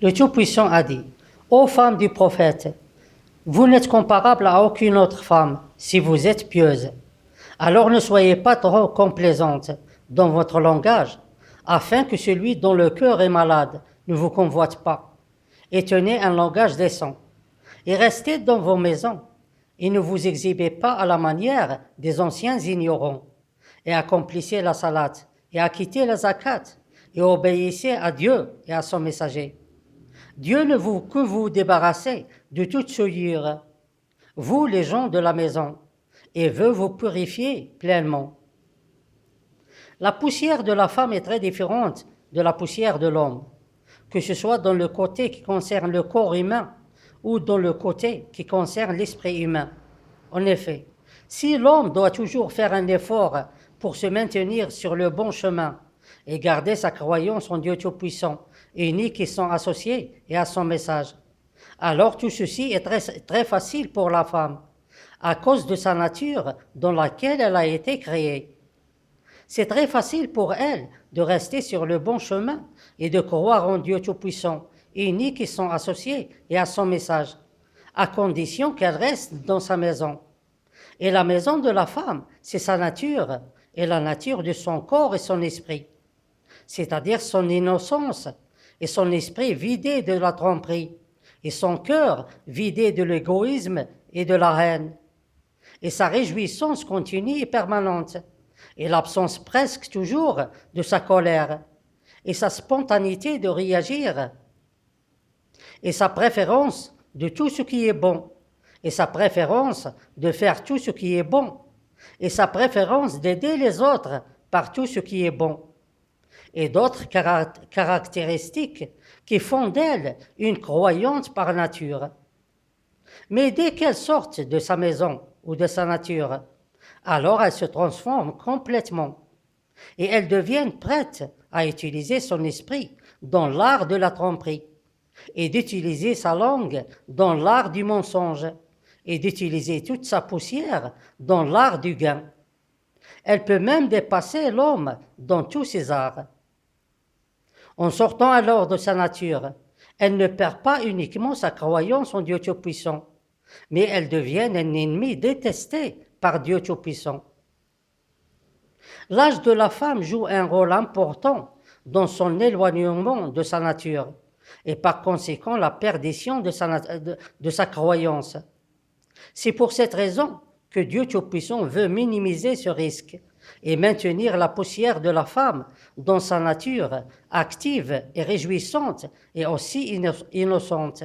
Le Tout-Puissant a dit, ô femmes du prophète, vous n'êtes comparable à aucune autre femme si vous êtes pieuse. Alors ne soyez pas trop complaisante dans votre langage, afin que celui dont le cœur est malade ne vous convoite pas. Et tenez un langage décent. Et restez dans vos maisons, et ne vous exhibez pas à la manière des anciens ignorants. Et accomplissez la salate, et acquittez la zakat, et obéissez à Dieu et à son messager. Dieu ne veut que vous débarrasser de toute souillure, vous les gens de la maison, et veut vous purifier pleinement. La poussière de la femme est très différente de la poussière de l'homme, que ce soit dans le côté qui concerne le corps humain ou dans le côté qui concerne l'esprit humain. En effet, si l'homme doit toujours faire un effort pour se maintenir sur le bon chemin et garder sa croyance en Dieu Tout-Puissant, unique et sans associé et à son message, alors tout ceci est très facile pour la femme, à cause de sa nature dans laquelle elle a été créée. C'est très facile pour elle de rester sur le bon chemin et de croire en Dieu Tout-Puissant, unique et sans associé et à son message, à condition qu'elle reste dans sa maison. Et la maison de la femme, c'est sa nature et la nature de son corps et son esprit, c'est-à-dire son innocence et son esprit vidé de la tromperie et son cœur vidé de l'égoïsme et de la haine, et sa réjouissance continue et permanente, et l'absence presque toujours de sa colère, et sa spontanéité de réagir, et sa préférence de tout ce qui est bon, et sa préférence de faire tout ce qui est bon, et sa préférence d'aider les autres par tout ce qui est bon, et d'autres caractéristiques qui font d'elle une croyante par nature. Mais dès qu'elle sort de sa maison ou de sa nature, alors elle se transforme complètement et elle devient prête à utiliser son esprit dans l'art de la tromperie et d'utiliser sa langue dans l'art du mensonge et d'utiliser toute sa poussière dans l'art du gain. Elle peut même dépasser l'homme dans tous ses arts. En sortant alors de sa nature, elle ne perd pas uniquement sa croyance en Dieu Tout-Puissant, mais elle devient un ennemi détesté par Dieu Tout-Puissant. L'âge de la femme joue un rôle important dans son éloignement de sa nature et par conséquent la perdition de sa croyance. C'est pour cette raison que Dieu Tout-Puissant veut minimiser ce risque et maintenir la poussière de la femme dans sa nature active et réjouissante et aussi innocente.